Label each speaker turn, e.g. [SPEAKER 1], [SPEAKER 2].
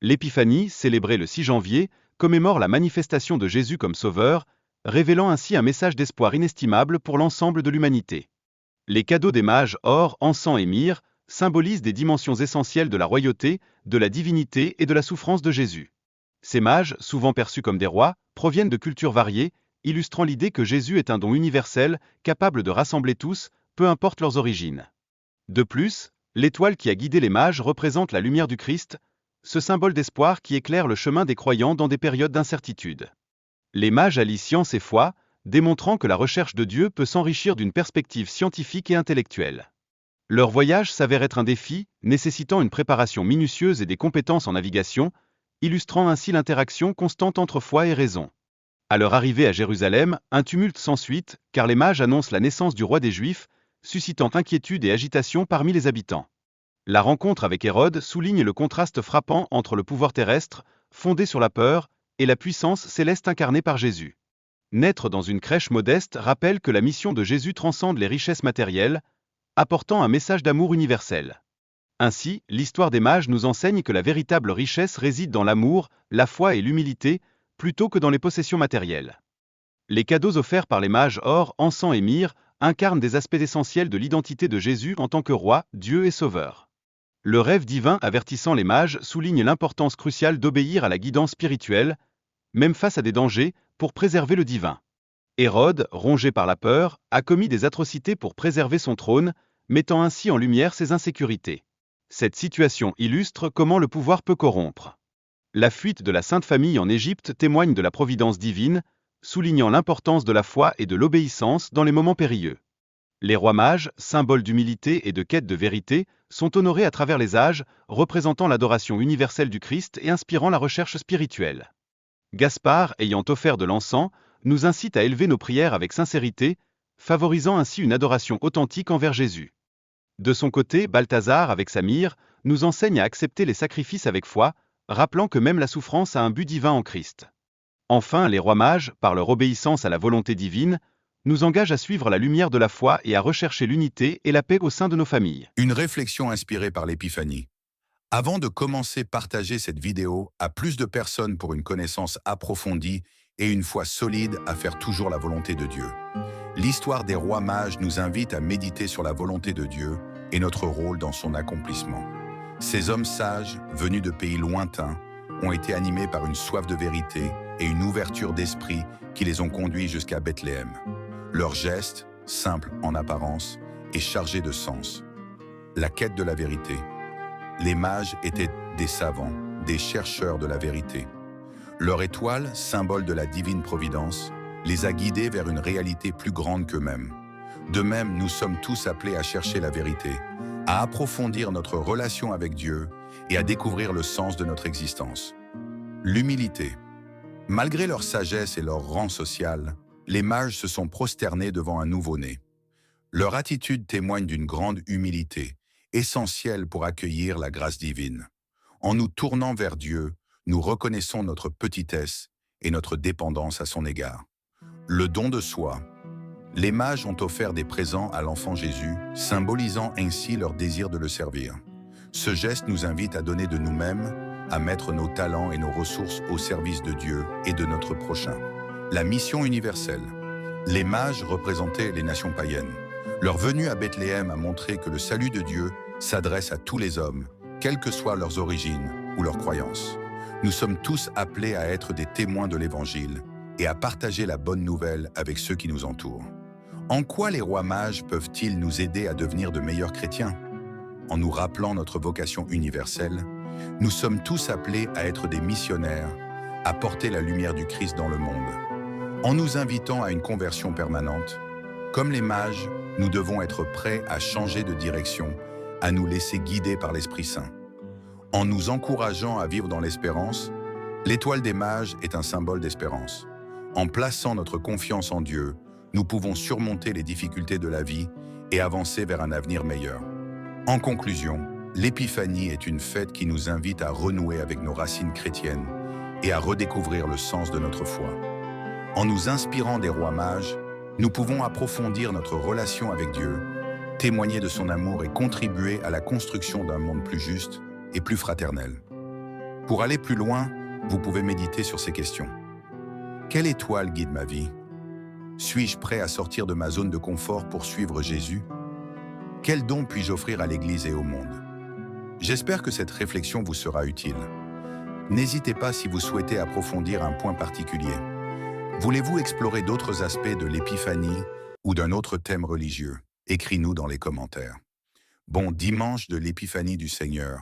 [SPEAKER 1] L'épiphanie, célébrée le 6 janvier, commémore la manifestation de Jésus comme sauveur, révélant ainsi un message d'espoir inestimable pour l'ensemble de l'humanité. Les cadeaux des mages or, encens et myrrhe symbolisent des dimensions essentielles de la royauté, de la divinité et de la souffrance de Jésus. Ces mages, souvent perçus comme des rois, proviennent de cultures variées, illustrant l'idée que Jésus est un don universel, capable de rassembler tous, peu importe leurs origines. De plus, l'étoile qui a guidé les mages représente la lumière du Christ, ce symbole d'espoir qui éclaire le chemin des croyants dans des périodes d'incertitude. Les mages allient science et foi, démontrant que la recherche de Dieu peut s'enrichir d'une perspective scientifique et intellectuelle. Leur voyage s'avère être un défi, nécessitant une préparation minutieuse et des compétences en navigation, illustrant ainsi l'interaction constante entre foi et raison. À leur arrivée à Jérusalem, un tumulte s'ensuit, car les mages annoncent la naissance du roi des Juifs, suscitant inquiétude et agitation parmi les habitants. La rencontre avec Hérode souligne le contraste frappant entre le pouvoir terrestre, fondé sur la peur, et la puissance céleste incarnée par Jésus. Naître dans une crèche modeste rappelle que la mission de Jésus transcende les richesses matérielles, apportant un message d'amour universel. Ainsi, l'histoire des mages nous enseigne que la véritable richesse réside dans l'amour, la foi et l'humilité, plutôt que dans les possessions matérielles. Les cadeaux offerts par les mages or, encens et myrrhe incarnent des aspects essentiels de l'identité de Jésus en tant que roi, Dieu et sauveur. Le rêve divin avertissant les mages souligne l'importance cruciale d'obéir à la guidance spirituelle, même face à des dangers, pour préserver le divin. Hérode, rongé par la peur, a commis des atrocités pour préserver son trône, mettant ainsi en lumière ses insécurités. Cette situation illustre comment le pouvoir peut corrompre. La fuite de la Sainte Famille en Égypte témoigne de la providence divine, soulignant l'importance de la foi et de l'obéissance dans les moments périlleux. Les rois mages, symboles d'humilité et de quête de vérité, sont honorés à travers les âges, représentant l'adoration universelle du Christ et inspirant la recherche spirituelle. Gaspard, ayant offert de l'encens, nous incite à élever nos prières avec sincérité, favorisant ainsi une adoration authentique envers Jésus. De son côté, Balthazar, avec sa myrrhe, nous enseigne à accepter les sacrifices avec foi, rappelant que même la souffrance a un but divin en Christ. Enfin, les rois mages, par leur obéissance à la volonté divine, nous engagent à suivre la lumière de la foi et à rechercher l'unité et la paix au sein de nos familles.
[SPEAKER 2] Une réflexion inspirée par l'épiphanie. Avant de commencer, partagez cette vidéo à plus de personnes pour une connaissance approfondie et une foi solide à faire toujours la volonté de Dieu. L'histoire des rois mages nous invite à méditer sur la volonté de Dieu et notre rôle dans son accomplissement. Ces hommes sages, venus de pays lointains, ont été animés par une soif de vérité et une ouverture d'esprit qui les ont conduits jusqu'à Bethléem. Leurs gestes, simples en apparence, et chargés de sens. La quête de la vérité. Les mages étaient des savants, des chercheurs de la vérité. Leur étoile, symbole de la divine providence, les a guidés vers une réalité plus grande qu'eux-mêmes. De même, nous sommes tous appelés à chercher la vérité, à approfondir notre relation avec Dieu et à découvrir le sens de notre existence. L'humilité. Malgré leur sagesse et leur rang social, les mages se sont prosternés devant un nouveau-né. Leur attitude témoigne d'une grande humilité, essentielle pour accueillir la grâce divine. En nous tournant vers Dieu, nous reconnaissons notre petitesse et notre dépendance à son égard. Le don de soi. Les mages ont offert des présents à l'enfant Jésus, symbolisant ainsi leur désir de le servir. Ce geste nous invite à donner de nous-mêmes, à mettre nos talents et nos ressources au service de Dieu et de notre prochain. La mission universelle. Les mages représentaient les nations païennes. Leur venue à Bethléem a montré que le salut de Dieu s'adresse à tous les hommes, quelles que soient leurs origines ou leurs croyances. Nous sommes tous appelés à être des témoins de l'Évangile et à partager la bonne nouvelle avec ceux qui nous entourent. En quoi les rois mages peuvent-ils nous aider à devenir de meilleurs chrétiens? En nous rappelant notre vocation universelle, nous sommes tous appelés à être des missionnaires, à porter la lumière du Christ dans le monde. En nous invitant à une conversion permanente, comme les mages, nous devons être prêts à changer de direction, à nous laisser guider par l'Esprit Saint. En nous encourageant à vivre dans l'espérance, l'étoile des mages est un symbole d'espérance. En plaçant notre confiance en Dieu, nous pouvons surmonter les difficultés de la vie et avancer vers un avenir meilleur. En conclusion, l'épiphanie est une fête qui nous invite à renouer avec nos racines chrétiennes et à redécouvrir le sens de notre foi. En nous inspirant des rois mages, nous pouvons approfondir notre relation avec Dieu, témoigner de son amour et contribuer à la construction d'un monde plus juste et plus fraternel. Pour aller plus loin, vous pouvez méditer sur ces questions. Quelle étoile guide ma vie? Suis-je prêt à sortir de ma zone de confort pour suivre Jésus? Quel don puis-je offrir à l'Église et au monde? J'espère que cette réflexion vous sera utile. N'hésitez pas si vous souhaitez approfondir un point particulier. Voulez-vous explorer d'autres aspects de l'Épiphanie ou d'un autre thème religieux? Écris-nous dans les commentaires. Bon dimanche de l'Épiphanie du Seigneur.